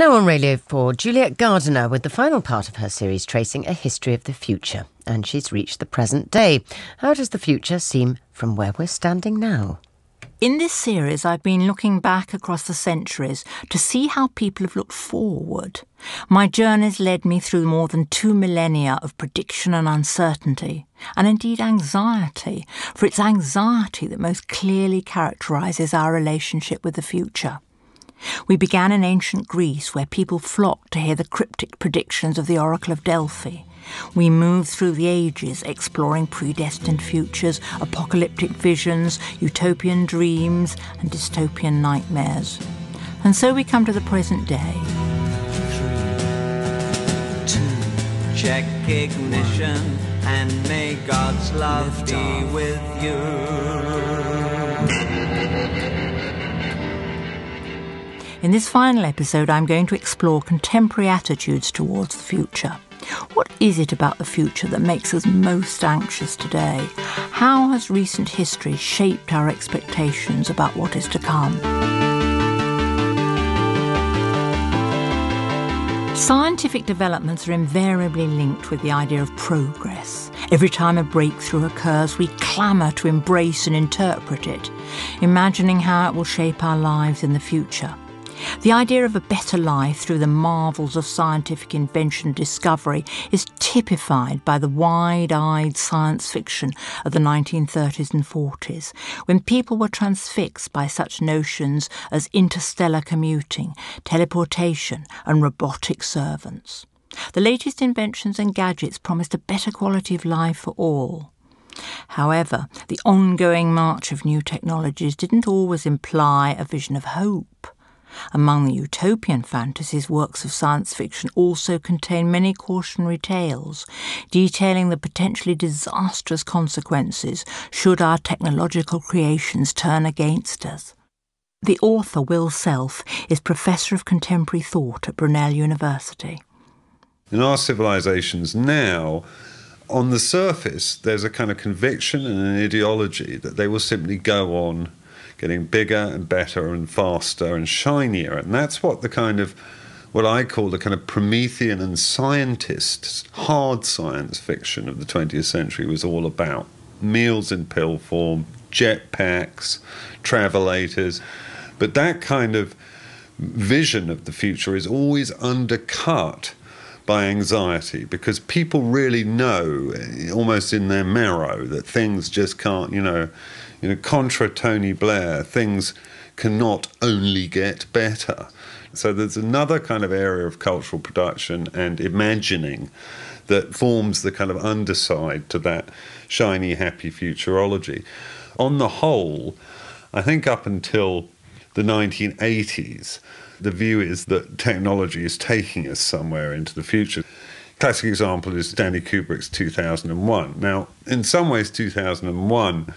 Now on Radio 4, Juliet Gardiner with the final part of her series tracing a history of the future. And she's reached the present day. How does the future seem from where we're standing now? In this series, I've been looking back across the centuries to see how people have looked forward. My journeys led me through more than 2 millennia of prediction and uncertainty, and indeed anxiety, for it's anxiety that most clearly characterises our relationship with the future. We began in ancient Greece, where people flocked to hear the cryptic predictions of the Oracle of Delphi. We moved through the ages, exploring predestined futures, apocalyptic visions, utopian dreams, and dystopian nightmares. And so we come to the present day. 3, 2, check ignition, and may God's love be with you. In this final episode, I'm going to explore contemporary attitudes towards the future. What is it about the future that makes us most anxious today? How has recent history shaped our expectations about what is to come? Scientific developments are invariably linked with the idea of progress. Every time a breakthrough occurs, we clamour to embrace and interpret it, imagining how it will shape our lives in the future. The idea of a better life through the marvels of scientific invention and discovery is typified by the wide-eyed science fiction of the 1930s and 40s, when people were transfixed by such notions as interstellar commuting, teleportation and robotic servants. The latest inventions and gadgets promised a better quality of life for all. However, the ongoing march of new technologies didn't always imply a vision of hope. Among the utopian fantasies, works of science fiction also contain many cautionary tales, detailing the potentially disastrous consequences should our technological creations turn against us. The author, Will Self, is Professor of Contemporary Thought at Brunel University. In our civilizations now, on the surface, there's a kind of conviction and an ideology that they will simply go on getting bigger and better and faster and shinier. And that's what the kind of, what I call the kind of Promethean and scientist, hard science fiction of the 20th century was all about. Meals in pill form, jetpacks, travelators. But that kind of vision of the future is always undercut by anxiety, because people really know, almost in their marrow, that things just can't, contra Tony Blair, things cannot only get better. So there's another kind of area of cultural production and imagining that forms the kind of underside to that shiny, happy futurology. On the whole, I think up until the 1980s, the view is that technology is taking us somewhere into the future. Classic example is Stanley Kubrick's 2001. Now, in some ways, 2001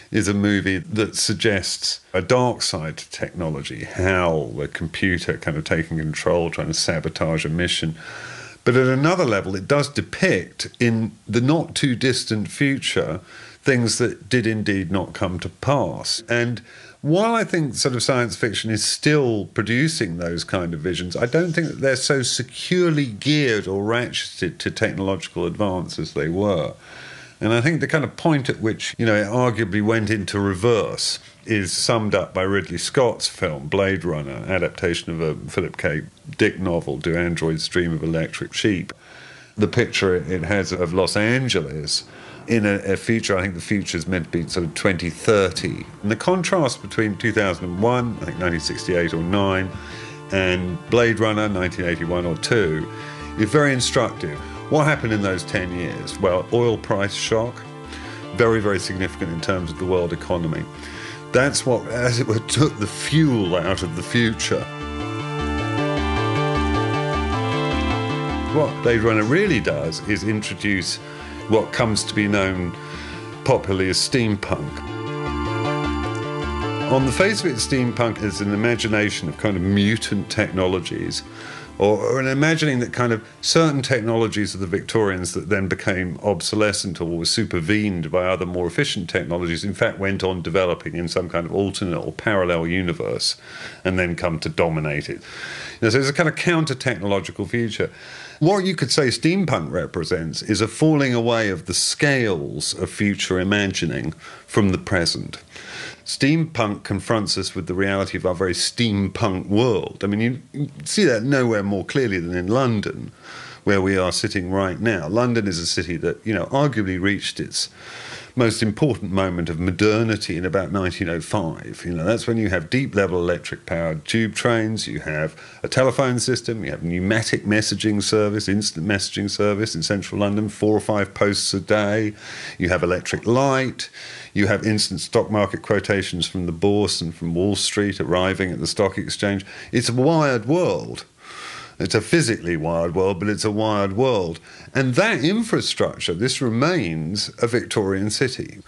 is a movie that suggests a dark side to technology, how the computer kind of taking control, trying to sabotage a mission. But at another level, it does depict in the not too distant future things that did indeed not come to pass. And while I think sort of science fiction is still producing those kind of visions, I don't think that they're so securely geared or ratcheted to technological advance as they were. And I think the kind of point at which, it arguably went into reverse is summed up by Ridley Scott's film Blade Runner, adaptation of a Philip K. Dick novel, Do Androids Dream of Electric Sheep. The picture it has of Los Angeles in a future, I think the future is meant to be sort of 2030. And the contrast between 2001, I think 1968 or 9, and Blade Runner, 1981 or 2, is very instructive. What happened in those 10 years? Well, oil price shock, very, very significant in terms of the world economy. That's what, as it were, took the fuel out of the future. What Blade Runner really does is introduce what comes to be known popularly as steampunk. On the face of it, steampunk is an imagination of kind of mutant technologies or in imagining that kind of certain technologies of the Victorians that then became obsolescent or were supervened by other more efficient technologies, in fact went on developing in some kind of alternate or parallel universe and then come to dominate it. So there's a kind of counter-technological future. What you could say steampunk represents is a falling away of the scales of future imagining from the present. Steampunk confronts us with the reality of our very steampunk world. I mean, you see that nowhere more clearly than in London, where we are sitting right now. London is a city that, arguably reached its most important moment of modernity in about 1905. That's when you have deep-level electric-powered tube trains, you have a telephone system, you have pneumatic messaging service, instant messaging service in central London, 4 or 5 posts a day, you have electric light, you have instant stock market quotations from the Bourse and from Wall Street arriving at the stock exchange. It's a wired world. It's a physically wired world, but it's a wired world. And that infrastructure, this remains a Victorian city.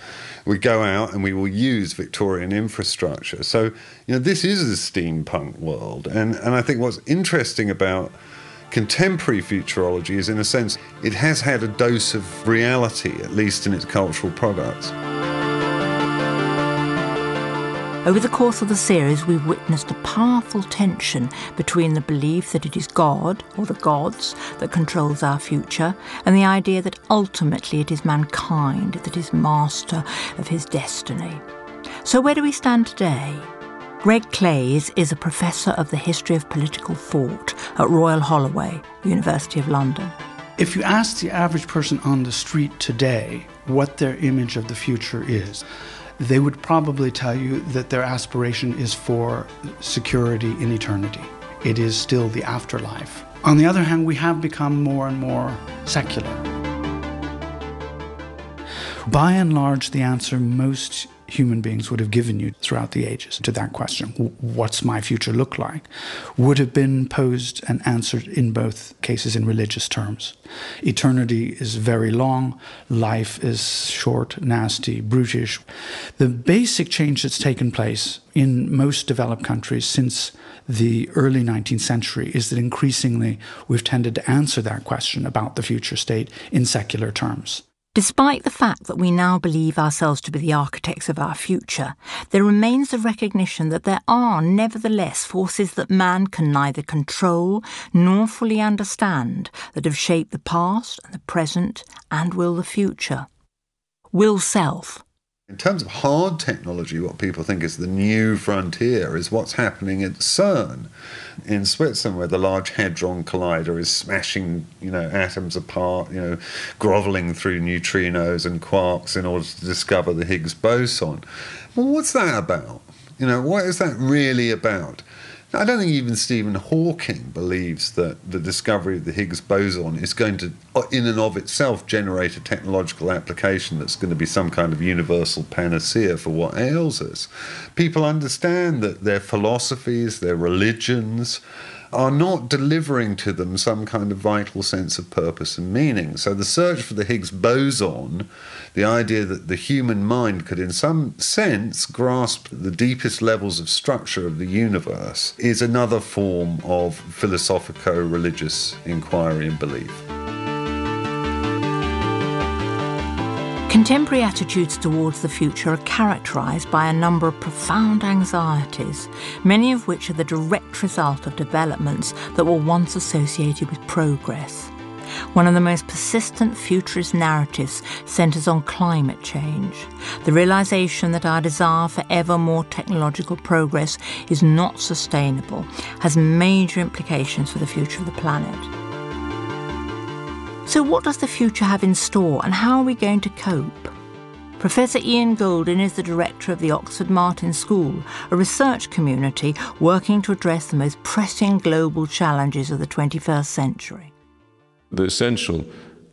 We go out and we will use Victorian infrastructure. So, this is a steampunk world. And I think what's interesting about contemporary futurology is, in a sense, it has had a dose of reality, at least in its cultural products. Over the course of the series, we've witnessed a powerful tension between the belief that it is God, or the gods, that controls our future, and the idea that ultimately it is mankind that is master of his destiny. So where do we stand today? Greg Clays is a professor of the history of political thought at Royal Holloway, University of London. If you ask the average person on the street today what their image of the future is, they would probably tell you that their aspiration is for security in eternity. It is still the afterlife. On the other hand, we have become more and more secular. By and large, the answer most human beings would have given you throughout the ages to that question, what's my future look like, would have been posed and answered in both cases in religious terms. Eternity is very long, life is short, nasty, brutish. The basic change that's taken place in most developed countries since the early 19th century is that increasingly we've tended to answer that question about the future state in secular terms. Despite the fact that we now believe ourselves to be the architects of our future, there remains the recognition that there are, nevertheless, forces that man can neither control nor fully understand that have shaped the past and the present and will the future. Will self. In terms of hard technology, what people think is the new frontier is what's happening at CERN in Switzerland, where the Large Hadron Collider is smashing, atoms apart, grovelling through neutrinos and quarks in order to discover the Higgs boson. Well, what's that about? What is that really about? I don't think even Stephen Hawking believes that the discovery of the Higgs boson is going to, in and of itself, generate a technological application that's going to be some kind of universal panacea for what ails us. People understand that their philosophies, their religions, are not delivering to them some kind of vital sense of purpose and meaning. So the search for the Higgs boson, the idea that the human mind could in some sense grasp the deepest levels of structure of the universe, is another form of philosophico-religious inquiry and belief. Contemporary attitudes towards the future are characterised by a number of profound anxieties, many of which are the direct result of developments that were once associated with progress. One of the most persistent futurist narratives centres on climate change, the realisation that our desire for ever more technological progress is not sustainable, has major implications for the future of the planet. So what does the future have in store, and how are we going to cope? Professor Ian Goldin is the director of the Oxford Martin School, a research community working to address the most pressing global challenges of the 21st century. The essential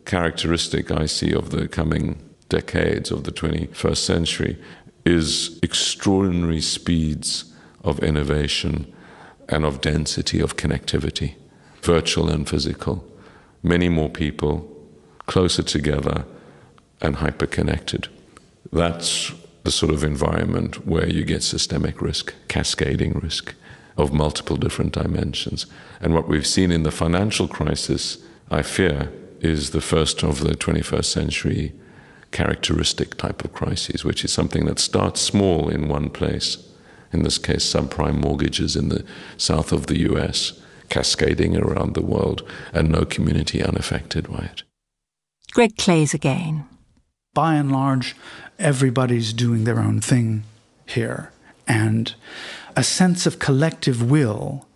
characteristic I see of the coming decades of the 21st century is extraordinary speeds of innovation and of density of connectivity, virtual and physical. Many more people, closer together and hyper-connected. That's the sort of environment where you get systemic risk, cascading risk. of multiple different dimensions. And what we've seen in the financial crisis, I fear, is the first of the 21st century characteristic type of crises, which is something that starts small in one place, in this case subprime mortgages in the south of the US, cascading around the world, and no community unaffected by it. Greg Clays again. By and large, everybody's doing their own thing here. And a sense of collective will,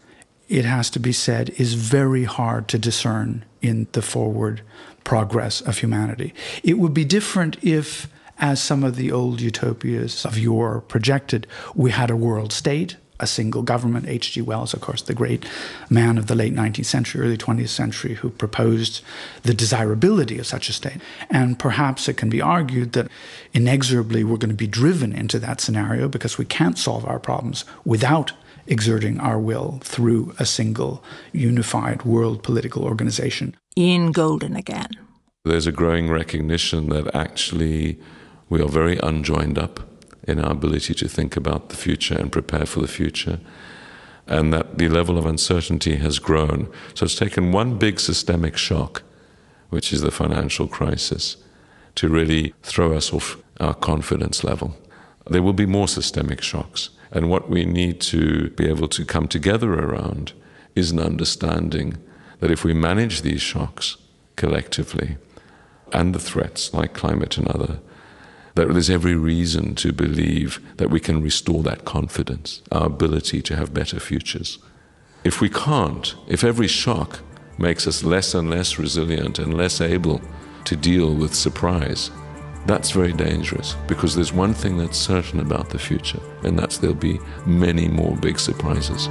it has to be said, is very hard to discern in the forward progress of humanity. It would be different if, as some of the old utopias of yore projected, we had a world state, a single government. H.G. Wells, of course, the great man of the late 19th century, early 20th century, who proposed the desirability of such a state. And perhaps it can be argued that inexorably we're going to be driven into that scenario because we can't solve our problems without exerting our will through a single unified world political organization. Ian Golden again. There's a growing recognition that actually we are very unjoined up in our ability to think about the future and prepare for the future, and that the level of uncertainty has grown. So it's taken one big systemic shock, which is the financial crisis, to really throw us off our confidence level. There will be more systemic shocks, and what we need to be able to come together around is an understanding that if we manage these shocks collectively, and the threats like climate and other, that there's every reason to believe that we can restore that confidence, our ability to have better futures. If we can't, if every shock makes us less and less resilient and less able to deal with surprise, that's very dangerous, because there's one thing that's certain about the future, and that's there'll be many more big surprises.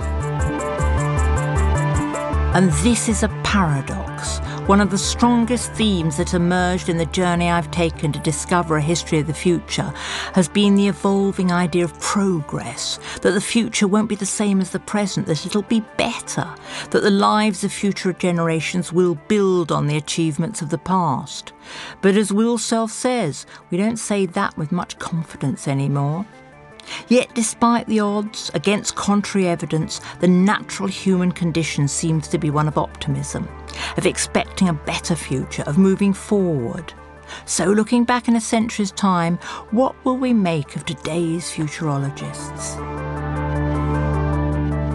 And this is a paradox, one of the strongest themes that emerged in the journey I've taken to discover a history of the future has been the evolving idea of progress, that the future won't be the same as the present, that it'll be better, that the lives of future generations will build on the achievements of the past. But as Will Self says, we don't say that with much confidence anymore. Yet, despite the odds, against contrary evidence, the natural human condition seems to be one of optimism, of expecting a better future, of moving forward. So, looking back in a century's time, what will we make of today's futurologists?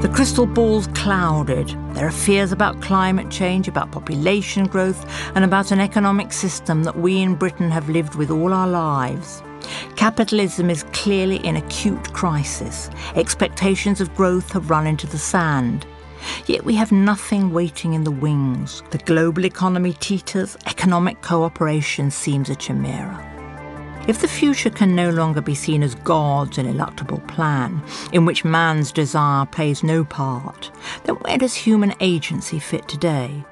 The crystal ball's clouded. There are fears about climate change, about population growth, and about an economic system that we in Britain have lived with all our lives. Capitalism is clearly in acute crisis. Expectations of growth have run into the sand. Yet we have nothing waiting in the wings. The global economy teeters, economic cooperation seems a chimera. If the future can no longer be seen as God's ineluctable plan, in which man's desire plays no part, then where does human agency fit today?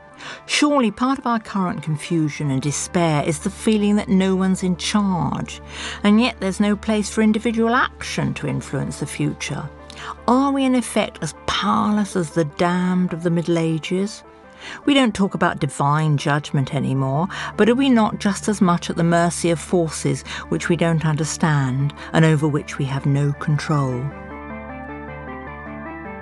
Surely part of our current confusion and despair is the feeling that no one's in charge, and yet there's no place for individual action to influence the future. Are we in effect as powerless as the damned of the Middle Ages? We don't talk about divine judgment anymore, but are we not just as much at the mercy of forces which we don't understand and over which we have no control?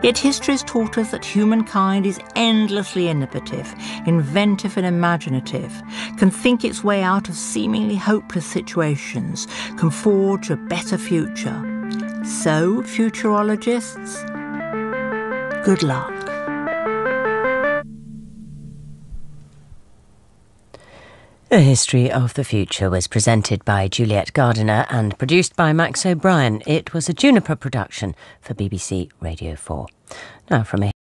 Yet history has taught us that humankind is endlessly innovative, inventive and imaginative, can think its way out of seemingly hopeless situations, can forge a better future. So, futurologists, good luck. The History of the Future was presented by Juliet Gardiner and produced by Max O'Brien. It was a Juniper production for BBC Radio 4. Now from